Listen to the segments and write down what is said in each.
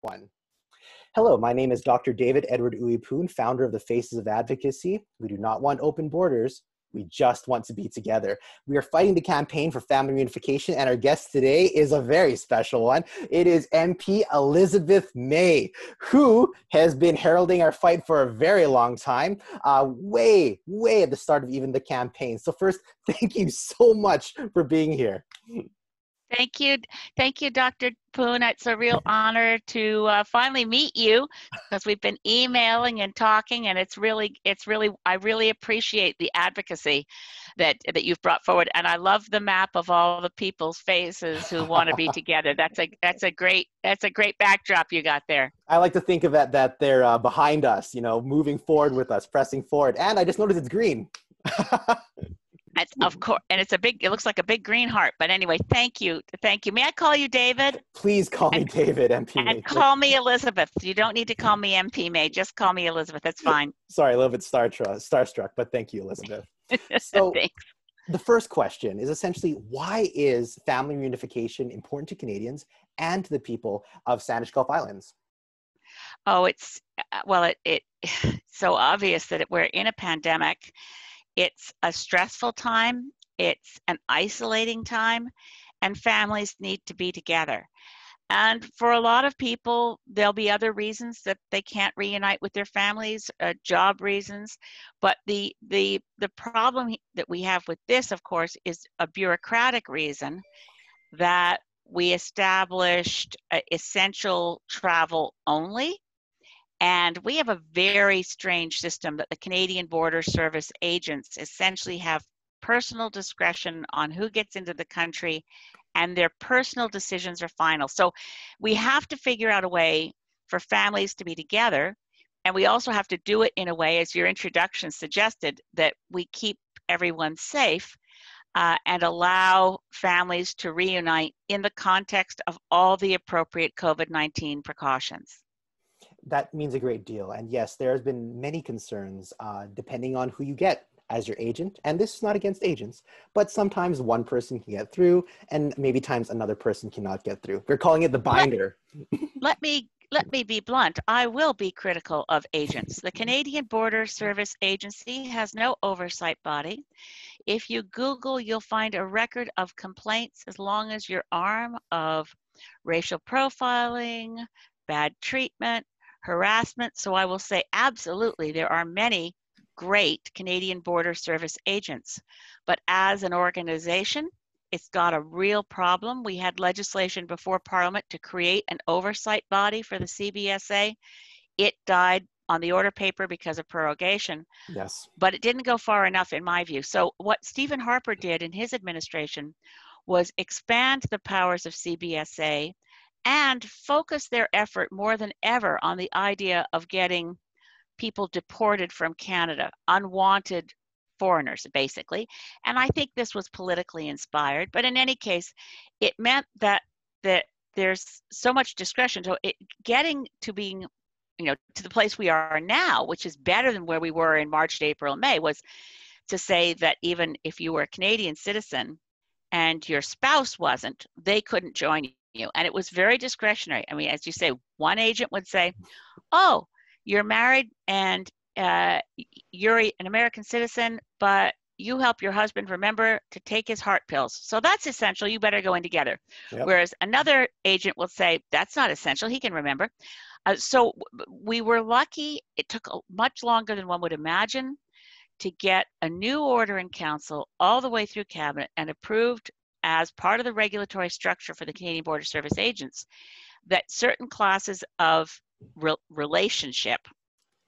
One. Hello, my name is Dr. David Edward-Ooi Poon, founder of the Faces of Advocacy. We do not want open borders. We just want to be together. We are fighting the campaign for family reunification, and our guest today is a very special one. It is MP Elizabeth May, who has been heralding our fight for a very long time, way at the start of even the campaign. So first, thank you so much for being here. Thank you, Dr. Poon. It's a real honor to finally meet you, because we've been emailing and talking, and I really appreciate the advocacy that you've brought forward, and I love the map of all the people's faces who want to be together. That's a great backdrop you got there. I like to think of that they're behind us, moving forward with us, pressing forward, and I just noticed it's green. Of course, and it looks like a big green heart. But anyway, thank you. May I call you David? Please call me David, MP May. And call me Elizabeth. You don't need to call me MP May. Just call me Elizabeth. That's fine. Sorry, a little bit starstruck, but thank you, Elizabeth. So Thanks. The first question is essentially, why is family reunification important to Canadians and to the people of Saanich Gulf Islands? Oh, it's so obvious that we're in a pandemic. It's a stressful time, it's an isolating time, and families need to be together. And for a lot of people, there'll be other reasons that they can't reunite with their families, job reasons. But the problem that we have with this, of course, is a bureaucratic reason that we established essential travel only. And we have a very strange system that the Canadian Border Service agents essentially have personal discretion on who gets into the country, and their personal decisions are final. So we have to figure out a way for families to be together, and we also have to do it in a way, as your introduction suggested, that we keep everyone safe and allow families to reunite in the context of all the appropriate COVID-19 precautions. That means a great deal. And yes, there has been many concerns depending on who you get as your agent. And this is not against agents, but sometimes one person can get through and maybe times another person cannot get through. We're calling it the binder. Let me be blunt. I will be critical of agents. The Canadian Border Service Agency has no oversight body. If you Google, you'll find a record of complaints as long as your arm of racial profiling, bad treatment, harassment. So I will say absolutely there are many great Canadian Border Service agents, but as an organization, it's got a real problem. We had legislation before Parliament to create an oversight body for the CBSA. It died on the order paper because of prorogation. Yes. But it didn't go far enough in my view. So what Stephen Harper did in his administration was expand the powers of CBSA and focus their effort more than ever on the idea of getting people deported from Canada, unwanted foreigners, basically. And I think this was politically inspired. But in any case, it meant that there's so much discretion. So getting to being, to the place we are now, which is better than where we were in March, April, and May, was to say that even if you were a Canadian citizen and your spouse wasn't, they couldn't join you. And it was very discretionary. I mean, as you say, one agent would say, oh, you're married and you're an American citizen, but you help your husband remember to take his heart pills. So that's essential. You better go in together. Yep. Whereas another agent will say, that's not essential. He can remember. So we were lucky. It took much longer than one would imagine to get a new order in council all the way through cabinet and approved as part of the regulatory structure for the Canadian Border Service agents, that certain classes of relationship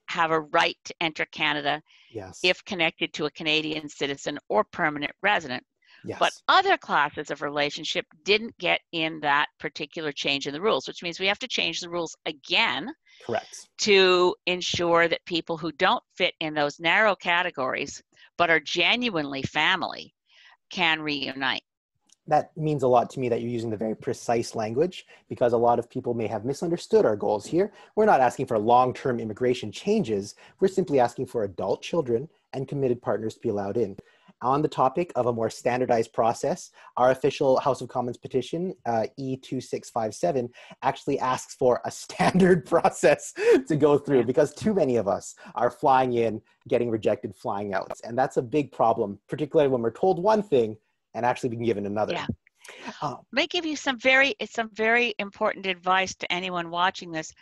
have a right to enter Canada, yes, if connected to a Canadian citizen or permanent resident. Yes. But other classes of relationship didn't get in that particular change in the rules, which means we have to change the rules again. Correct. To ensure that people who don't fit in those narrow categories but are genuinely family can reunite. That means a lot to me that you're using the very precise language, because a lot of people may have misunderstood our goals here. We're not asking for long-term immigration changes. We're simply asking for adult children and committed partners to be allowed in. On the topic of a more standardized process, our official House of Commons petition, E2657, actually asks for a standard process to go through because too many of us are flying in, getting rejected, flying out. And that's a big problem, particularly when we're told one thing and actually being given another. Yeah. May give you some very important advice to anyone watching this.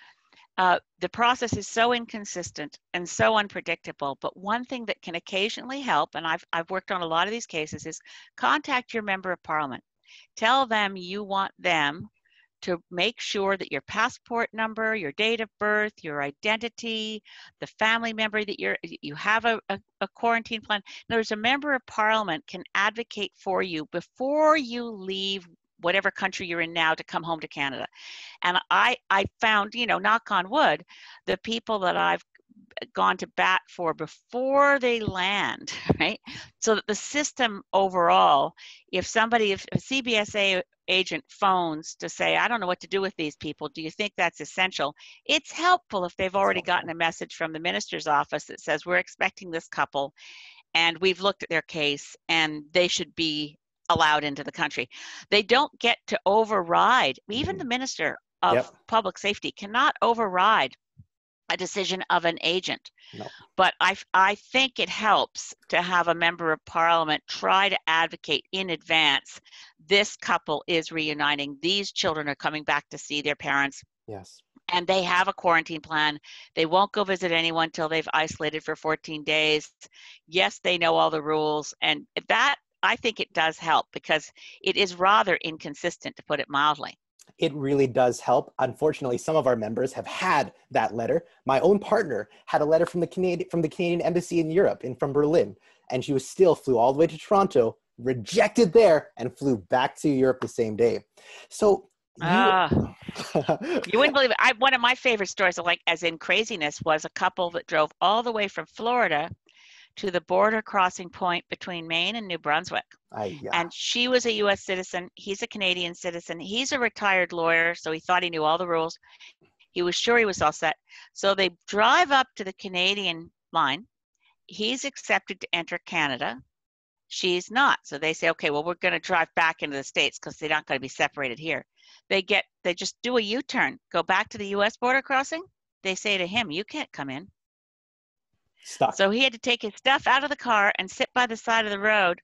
The process is so inconsistent and so unpredictable, but one thing that can occasionally help, and I've worked on a lot of these cases, is contact your member of parliament. Tell them you want them to make sure that your passport number, your date of birth, your identity, the family member that you have a quarantine plan. In other words, a member of parliament can advocate for you before you leave whatever country you're in now to come home to Canada. And I found, knock on wood, the people that I've gone to bat for before they land, right? So that the system overall, if a CBSA agent phones to say, I don't know what to do with these people, do you think that's essential? It's helpful if they've already gotten a message from the minister's office that says, we're expecting this couple and we've looked at their case and they should be allowed into the country. They don't get to override, even the Minister of Public Safety cannot override a decision of an agent. No. But I think it helps to have a member of parliament try to advocate in advance. This couple is reuniting. These children are coming back to see their parents. Yes. And they have a quarantine plan. They won't go visit anyone till they've isolated for 14 days. Yes, they know all the rules. And that, I think it does help because it is rather inconsistent, to put it mildly. It really does help. Unfortunately, some of our members have had that letter. My own partner had a letter from the Canadian Embassy in Europe, from Berlin, and she flew all the way to Toronto, rejected there, and flew back to Europe the same day. So you wouldn't believe it. One of my favorite stories, as in craziness, was a couple that drove all the way from Florida to the border crossing point between Maine and New Brunswick. And she was a U.S. citizen. He's a Canadian citizen. He's a retired lawyer, so he thought he knew all the rules. He was sure he was all set. So they drive up to the Canadian line. He's accepted to enter Canada. She's not. So they say, okay, well, we're going to drive back into the States because they're not going to be separated here. They just do a U-turn, go back to the U.S. border crossing. They say to him, you can't come in. Stuck. So he had to take his stuff out of the car and sit by the side of the road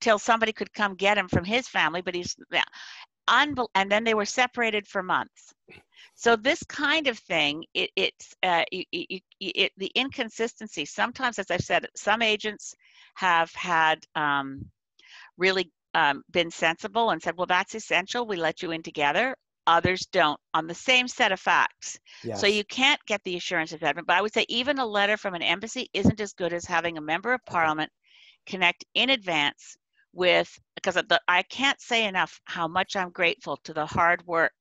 till somebody could come get him from his family. But and then they were separated for months. So this kind of thing, the inconsistency. Sometimes, as I've said, some agents have had really been sensible and said, well, that's essential. We let you in together. Others don't on the same set of facts. Yes. So you can't get the assurances of it. But I would say even a letter from an embassy isn't as good as having a member of parliament connect in advance with, because I can't say enough how much I'm grateful to the hard work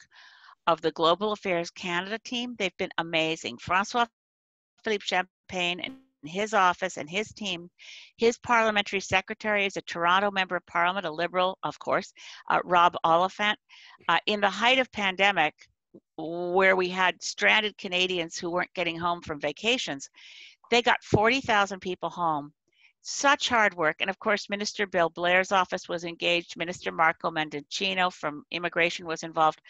of the Global Affairs Canada team. They've been amazing. François-Philippe Champagne and his office and his team. His parliamentary secretary is a Toronto member of parliament, a Liberal, of course, Rob Oliphant. In the height of pandemic, where we had stranded Canadians who weren't getting home from vacations, they got 40,000 people home. Such hard work. And of course, Minister Bill Blair's office was engaged. Minister Marco Mendocino from Immigration was involved.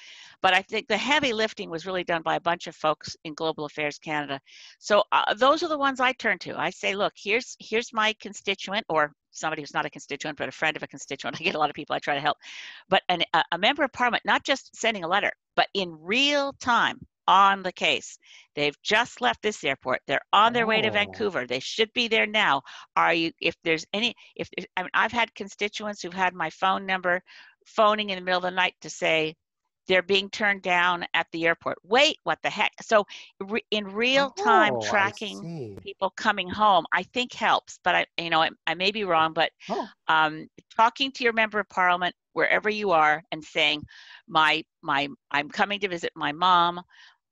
But I think the heavy lifting was really done by a bunch of folks in Global Affairs Canada. So those are the ones I turn to. I say, look, here's my constituent, or somebody who's not a constituent, but a friend of a constituent. I get a lot of people I try to help. But a member of parliament, not just sending a letter, but in real time on the case. They've just left this airport. They're on their way to Vancouver. They should be there now. I've had constituents who've had my phone number phoning in the middle of the night to say they're being turned down at the airport. Wait, what the heck? So in real time tracking people coming home, I think helps, but I may be wrong, but talking to your member of parliament wherever you are and saying, I'm coming to visit my mom.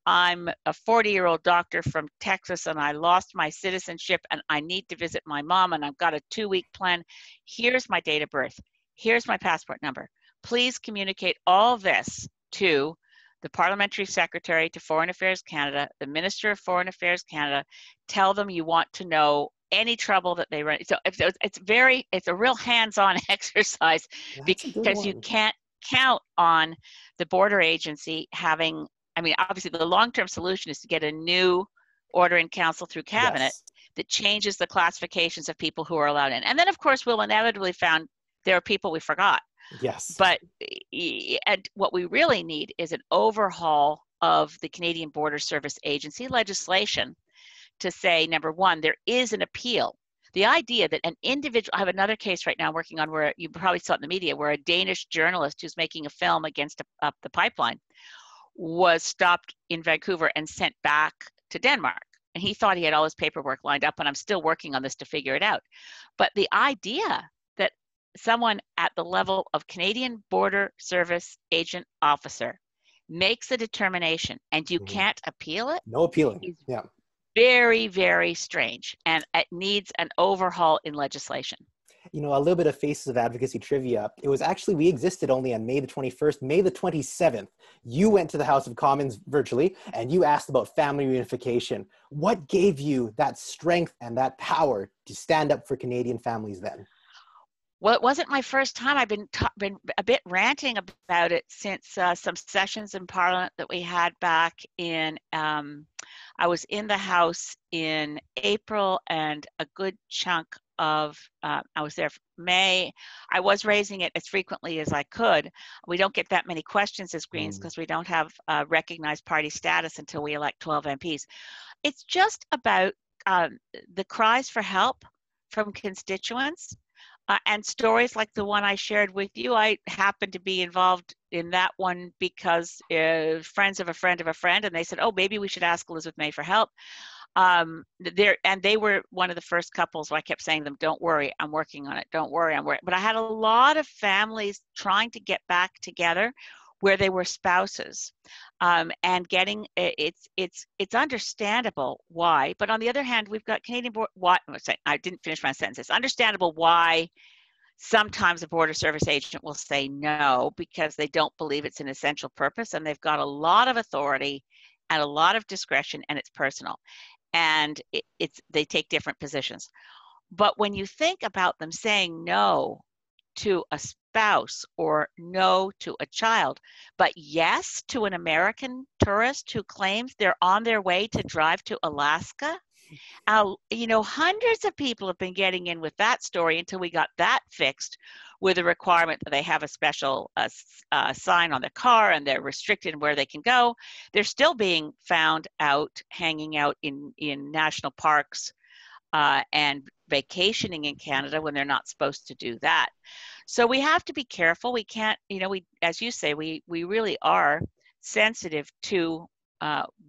I'm a 40-year-old doctor from Texas and I lost my citizenship and I need to visit my mom and I've got a 2-week plan. Here's my date of birth. Here's my passport number. Please communicate all this to the Parliamentary Secretary to Foreign Affairs Canada, the Minister of Foreign Affairs Canada. Tell them you want to know any trouble that they run. So it's a real hands-on exercise, That's a good because you one. can't count on the border agency having, I mean, obviously the long-term solution is to get a new order in council through cabinet Yes. that changes the classifications of people who are allowed in. And then of course we'll inevitably found there are people we forgot. Yes. But and what we really need is an overhaul of the Canadian Border Service Agency legislation to say, number one, there is an appeal. The idea that an individual, I have another case right now working on where you probably saw it in the media, where a Danish journalist who's making a film against the pipeline was stopped in Vancouver and sent back to Denmark. And he thought he had all his paperwork lined up, and I'm still working on this to figure it out. But the idea that someone at the level of Canadian Border Service agent officer makes a determination and you can't appeal it No appealing. is Yeah. very, very strange, and it needs an overhaul in legislation. You know, a little bit of Faces of Advocacy trivia. It was actually, we existed only on May the 21st. May the 27th, you went to the House of Commons virtually and you asked about family reunification. What gave you that strength and that power to stand up for Canadian families then? Well, it wasn't my first time. I've been a bit ranting about it since some sessions in Parliament that we had back in, I was in the House in April, and a good chunk of, I was there for May. I was raising it as frequently as I could. We don't get that many questions as Greens because we don't have recognized party status until we elect 12 MPs. It's just about the cries for help from constituents. And stories like the one I shared with you. I happened to be involved in that one because friends of a friend of a friend, and they said, oh, maybe we should ask Elizabeth May for help. And they were one of the first couples where I kept saying to them, don't worry, I'm working on it. Don't worry, I'm working. But I had a lot of families trying to get back together where they were spouses, and getting it's understandable why. But on the other hand, we've got Canadian board. What I didn't finish my sentence. It's understandable why sometimes a border service agent will say no because they don't believe it's an essential purpose, and they've got a lot of authority and a lot of discretion, and it's personal, and they take different positions. But when you think about them saying no to a spouse or no to a child, but yes to an American tourist who claims they're on their way to drive to Alaska. You know, hundreds of people have been getting in with that story until we got that fixed with a requirement that they have a special sign on their car and they're restricted in where they can go. They're still being found out hanging out in national parks and vacationing in Canada when they're not supposed to do that. So we have to be careful. We can't, you know, as you say, we really are sensitive to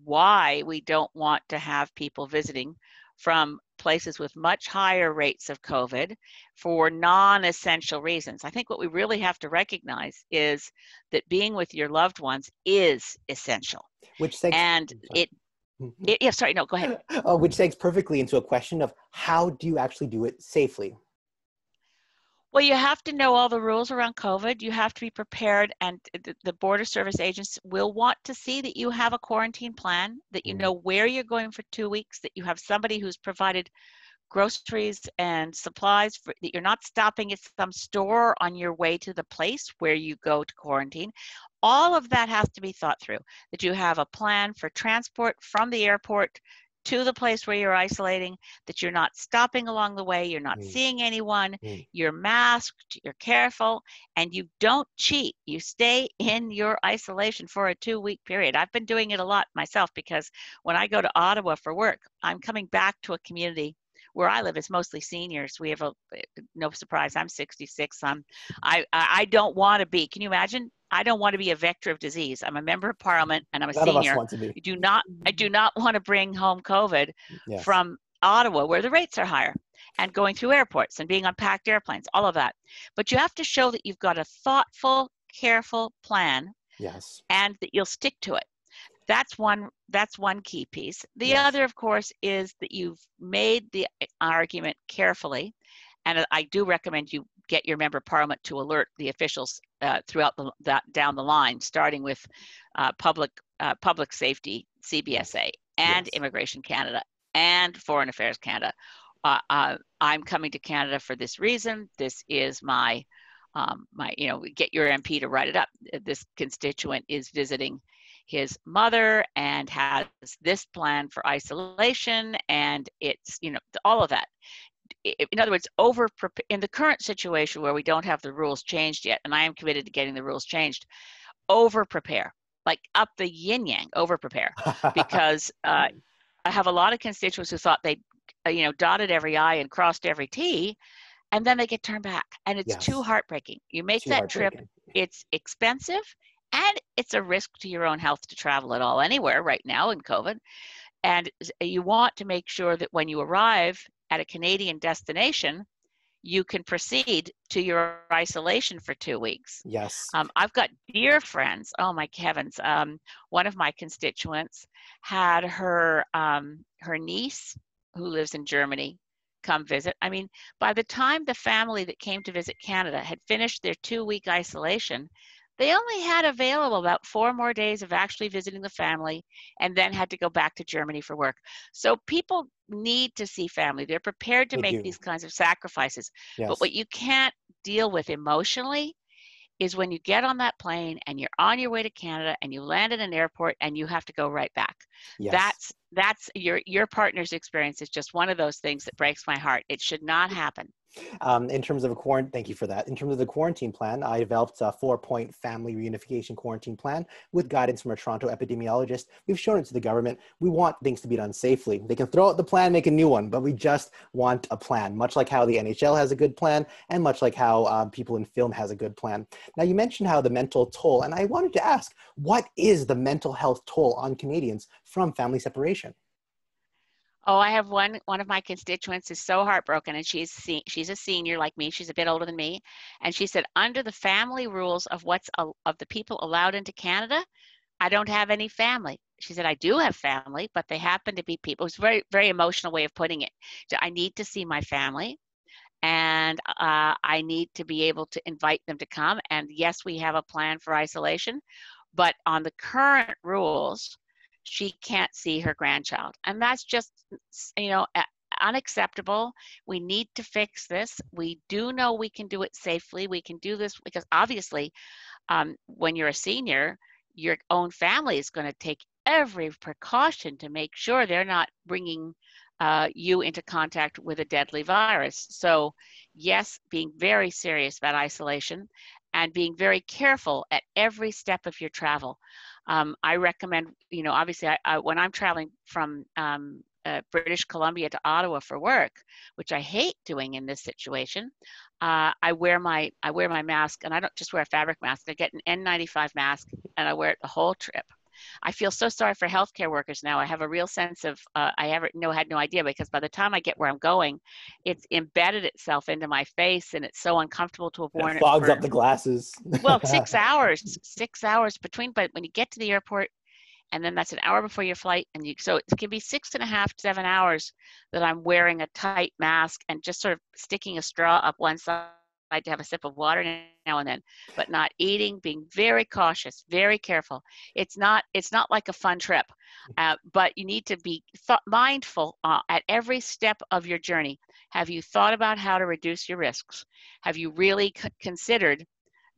why we don't want to have people visiting from places with much higher rates of COVID for non-essential reasons. I think what we really have to recognize is that being with your loved ones is essential. Which segs, and yeah, sorry, no, go ahead. Which segs perfectly into a question of how do you actually do it safely? Well, you have to know all the rules around COVID. You have to be prepared, and the border service agents will want to see that you have a quarantine plan, that you know where you're going for 2 weeks, that you have somebody who's provided groceries and supplies, that you're not stopping at some store on your way to the place where you go to quarantine. All of that has to be thought through, that you have a plan for transport from the airport to the place where you're isolating, that you're not stopping along the way, you're not seeing anyone, you're masked, you're careful, and you don't cheat. You stay in your isolation for a 2-week period. I've been doing it a lot myself because when I go to Ottawa for work, I'm coming back to a community where I live is mostly seniors. We have no surprise, I'm 66. I don't want to be, can you imagine? I don't want to be a vector of disease. I'm a member of Parliament and I'm a None of us senior. want to be. I do not want to bring home COVID from Ottawa where the rates are higher, and going through airports and being on packed airplanes, all of that. But you have to show that you've got a thoughtful, careful plan, and that you'll stick to it. That's one key piece. The other, of course, is that you've made the argument carefully, and I do recommend you get your member of Parliament to alert the officials throughout down the line, starting with public safety, CBSA, and Immigration Canada, and Foreign Affairs Canada, I'm coming to Canada for this reason. This is my, get your MP to write it up. This constituent is visiting his mother and has this plan for isolation, and it's, all of that. In other words, in the current situation where we don't have the rules changed yet, and I am committed to getting the rules changed, over prepare, like up the yin yang, over prepare, because I have a lot of constituents who thought they, dotted every I and crossed every T, and then they get turned back, and it's too Yes, heartbreaking. You make too that trip, heartbreaking. it's expensive, and it's a risk to your own health to travel at all anywhere right now in COVID. And you want to make sure that when you arrive at a Canadian destination, you can proceed to your isolation for 2 weeks. Yes. I've got dear friends, oh my heavens. One of my constituents had her niece who lives in Germany come visit. I mean, by the time the family that came to visit Canada had finished their 2-week isolation, they only had available about 4 more days of actually visiting the family, and then had to go back to Germany for work. So people need to see family. They're prepared to They make do. these kinds of sacrifices. But Yes. what you can't deal with emotionally is when you get on that plane and you're on your way to Canada and you land at an airport and you have to go right back. Yes. That's your partner's experience is just one of those things that breaks my heart. It should not happen. In terms of thank you for that. In terms of the quarantine plan, I developed a 4-point family reunification quarantine plan with guidance from a Toronto epidemiologist. We've shown it to the government. We want things to be done safely. They can throw out the plan, make a new one, but we just want a plan, much like how the NHL has a good plan and much like how people in film has a good plan. Now, you mentioned how the mental toll, and I wanted to ask, what is the mental health toll on Canadians from family separation? Oh, I have one of my constituents is so heartbroken, and she's a senior like me. She's a bit older than me, and she said under the family rules of of the people allowed into Canada, I don't have any family. She said I do have family, but they happen to be people. It's a very, very emotional way of putting it. So I need to see my family, and I need to be able to invite them to come. And yes, we have a plan for isolation, but on the current rules, she can't see her grandchild. And that's just, unacceptable. We need to fix this. We do know we can do it safely. We can do this because obviously, when you're a senior, your own family is going to take every precaution to make sure they're not bringing you into contact with a deadly virus. So yes, being very serious about isolation and being very careful at every step of your travel. I recommend, obviously when I'm traveling from British Columbia to Ottawa for work, which I hate doing in this situation, I wear my mask, and I don't just wear a fabric mask. I get an N95 mask and I wear it the whole trip. I feel so sorry for healthcare workers now. I have a real sense of, had no idea, because by the time I get where I'm going, it's embedded itself into my face, and it's so uncomfortable to have It worn it fogs for, up the glasses. well, 6 hours between, but when you get to the airport, and then that's an hour before your flight, and so it can be 6.5, 7 hours that I'm wearing a tight mask and just sort of sticking a straw up one side to have a sip of water now and then, but not eating, being very cautious, very careful. It's not like a fun trip, but you need to be mindful at every step of your journey. Have you thought about how to reduce your risks? Have you really considered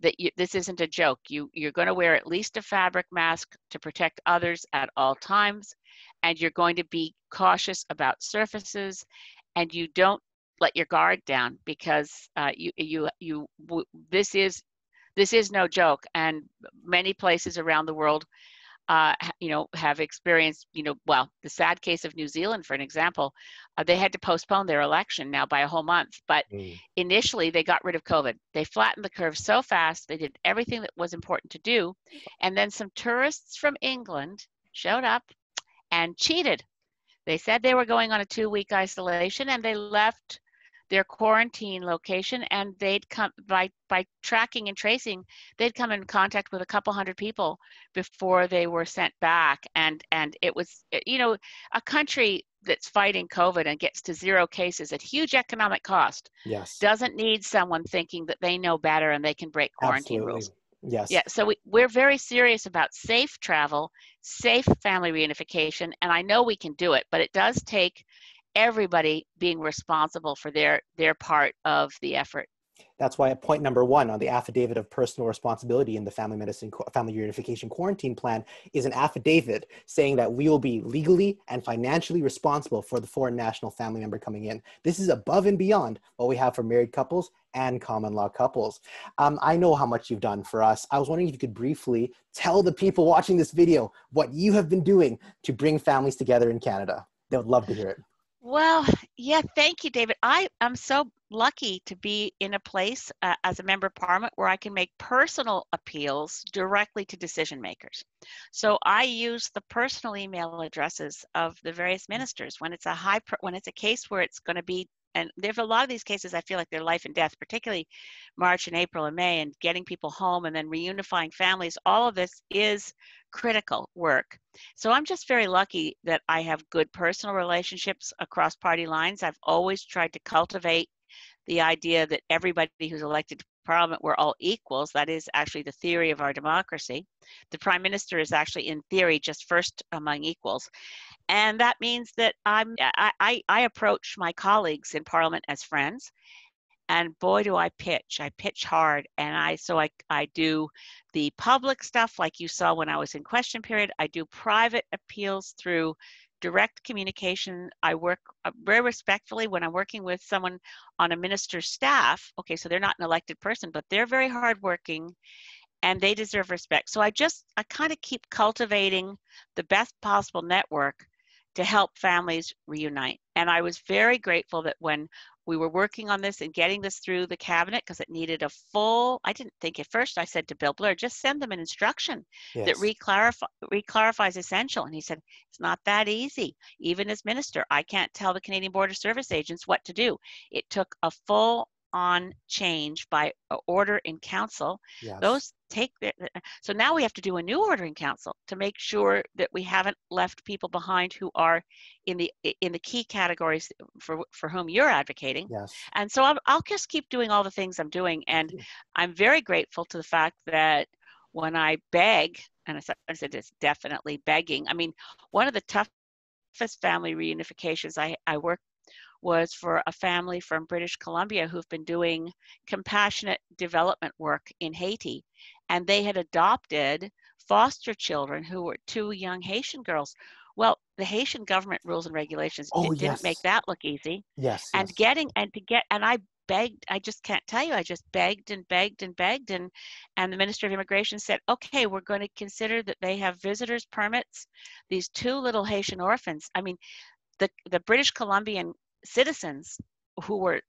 that this isn't a joke? You're going to wear at least a fabric mask to protect others at all times, and you're going to be cautious about surfaces, and you don't let your guard down, because this is no joke, and many places around the world have experienced, well, the sad case of New Zealand, for an example, they had to postpone their election now by a whole month. But initially, they got rid of COVID. They flattened the curve so fast. They did everything that was important to do. And then some tourists from England showed up and cheated. They said they were going on a 2-week isolation, and they left their quarantine location, and they'd come by tracking and tracing, they'd come in contact with a couple hundred people before they were sent back. And it was, a country that's fighting COVID and gets to 0 cases at huge economic cost, Yes. doesn't need someone thinking that they know better and they can break quarantine Absolutely. rules. Yes. Yeah, so we're very serious about safe travel, safe family reunification, and I know we can do it, but it does take everybody being responsible for their part of the effort. That's why at point number 1 on the affidavit of personal responsibility in the family reunification quarantine plan is an affidavit saying that we will be legally and financially responsible for the foreign national family member coming in. This is above and beyond what we have for married couples and common law couples. I know how much you've done for us. I was wondering if you could briefly tell the people watching this video what you have been doing to bring families together in Canada. They would love to hear it. Well, yeah, thank you, David. I'm so lucky to be in a place as a member of parliament where I can make personal appeals directly to decision makers. So I use the personal email addresses of the various ministers when it's a case where it's going to be, and there's a lot of these cases I feel like they're life and death, particularly March and April and May, and getting people home and then reunifying families. All of this is critical work. So I'm just very lucky that I have good personal relationships across party lines. I've always tried to cultivate the idea that everybody who's elected to parliament, we're all equals. That is actually the theory of our democracy. The prime minister is actually, in theory, just first among equals. And that means that I approach my colleagues in parliament as friends. And boy, do I pitch. I pitch hard. And I do the public stuff like you saw when I was in question period. I do private appeals through direct communication. I work very respectfully when I'm working with someone on a minister's staff. Okay, so they're not an elected person, but they're very hardworking and they deserve respect. So I kind of keep cultivating the best possible network to help families reunite. And I was very grateful that when we were working on this and getting this through the cabinet, because it needed I didn't think at first, I said to Bill Blair, just send them an instruction that reclarifies essential. And he said, it's not that easy. Even as minister, I can't tell the Canadian Border Service agents what to do. It took a full on change by order in council. Yes. Those take so now we have to do a new order in council to make sure that we haven't left people behind who are in the key categories for whom you're advocating. Yes. And so I'll just keep doing all the things I'm doing. And I'm very grateful to the fact that when I beg, and I said it's definitely begging. I mean, one of the toughest family reunifications I worked was for a family from British Columbia who've been doing compassionate development work in Haiti. And they had adopted foster children who were 2 young Haitian girls. Well, the Haitian government rules and regulations didn't make that look easy. Yes. And I begged, I just can't tell you, I just begged and begged and begged. And the Minister of Immigration said, okay, we're going to consider that they have visitors permits, these 2 little Haitian orphans. I mean, the British Columbian citizens who were,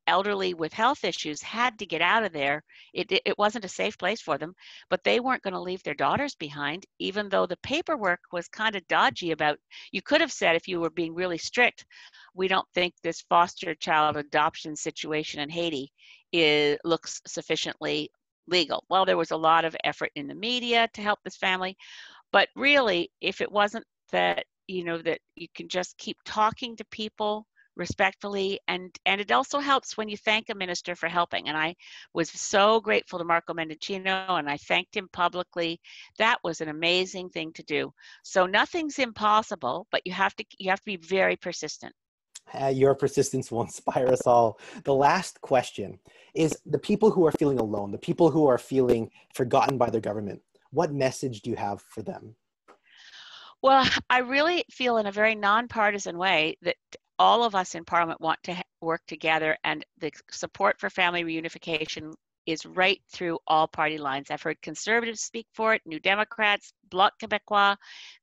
elderly with health issues had to get out of there. It wasn't a safe place for them, but they weren't going to leave their daughters behind, even though the paperwork was kind of dodgy about, you could have said, if you were being really strict, we don't think this foster child adoption situation in Haiti looks sufficiently legal. Well, there was a lot of effort in the media to help this family, but really, if it wasn't that, that you can just keep talking to people respectfully, and it also helps when you thank a minister for helping. And I was so grateful to Marco Mendicino, and I thanked him publicly. That was an amazing thing to do. So nothing's impossible, but you have to be very persistent. Your persistence will inspire us all. The last question is the people who are feeling alone, the people who are feeling forgotten by their government. What message do you have for them? Well, I really feel in a very nonpartisan way that all of us in Parliament want to work together, and the support for family reunification is right through all party lines. I've heard Conservatives speak for it, New Democrats, Bloc Québécois,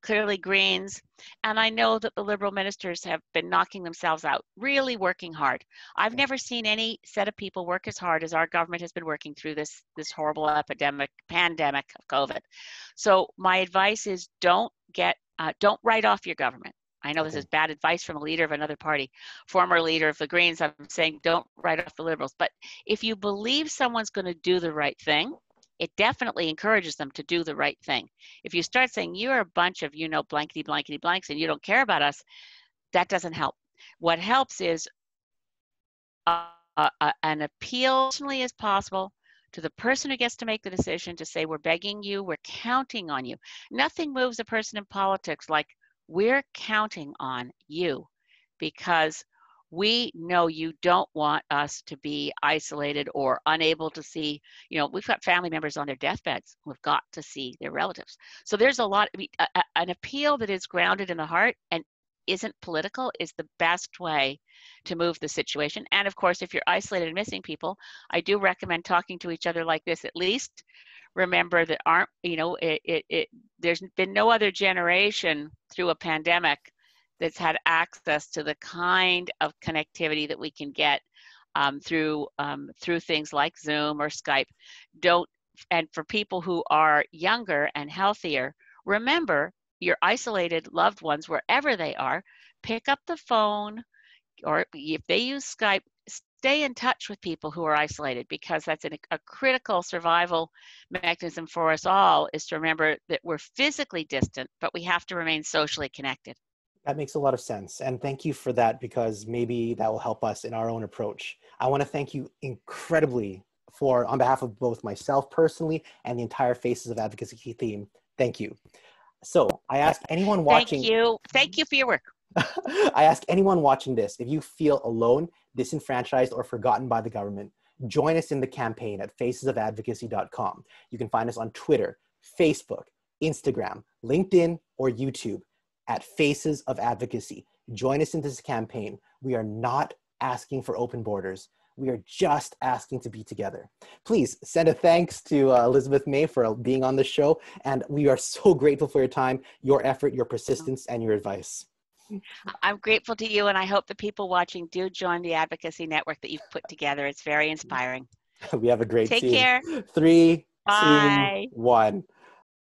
clearly Greens, and I know that the Liberal ministers have been knocking themselves out, really working hard. I've never seen any set of people work as hard as our government has been working through this horrible pandemic of COVID. So my advice is don't write off your government. I know this is bad advice from a leader of another party, former leader of the Greens. I'm saying don't write off the Liberals. But if you believe someone's going to do the right thing, it definitely encourages them to do the right thing. If you start saying you're a bunch of, blankety, blankety, blanks, and you don't care about us, that doesn't help. What helps is an appeal as personally as possible to the person who gets to make the decision to say, we're begging you, we're counting on you. Nothing moves a person in politics like, we're counting on you because we know you don't want us to be isolated or unable to see. You know, we've got family members on their deathbeds who have got to see their relatives. So there's a lot, I mean, an appeal that is grounded in the heart and isn't political is the best way to move the situation. And of course, if you're isolated and missing people, I do recommend talking to each other like this. At least remember that there's been no other generation through a pandemic that's had access to the kind of connectivity that we can get through things like Zoom or Skype. And for people who are younger and healthier, remember your isolated loved ones, wherever they are, pick up the phone, or if they use Skype, stay in touch with people who are isolated, because that's a critical survival mechanism for us all, is to remember that we're physically distant, but we have to remain socially connected. That makes a lot of sense. And thank you for that, because maybe that will help us in our own approach. I want to thank you incredibly on behalf of both myself personally and the entire Faces of Advocacy team. Thank you. So I ask anyone watching. Thank you for your work. I ask anyone watching this, if you feel alone, disenfranchised, or forgotten by the government, join us in the campaign at facesofadvocacy.com. You can find us on Twitter, Facebook, Instagram, LinkedIn, or YouTube at Faces of Advocacy. Join us in this campaign. We are not asking for open borders. We are just asking to be together. Please send a thanks to Elizabeth May for being on the show. And we are so grateful for your time, your effort, your persistence, and your advice. I'm grateful to you, and I hope the people watching do join the advocacy network that you've put together. It's very inspiring. We have a great team. Take care. 3, Bye. 2, 1.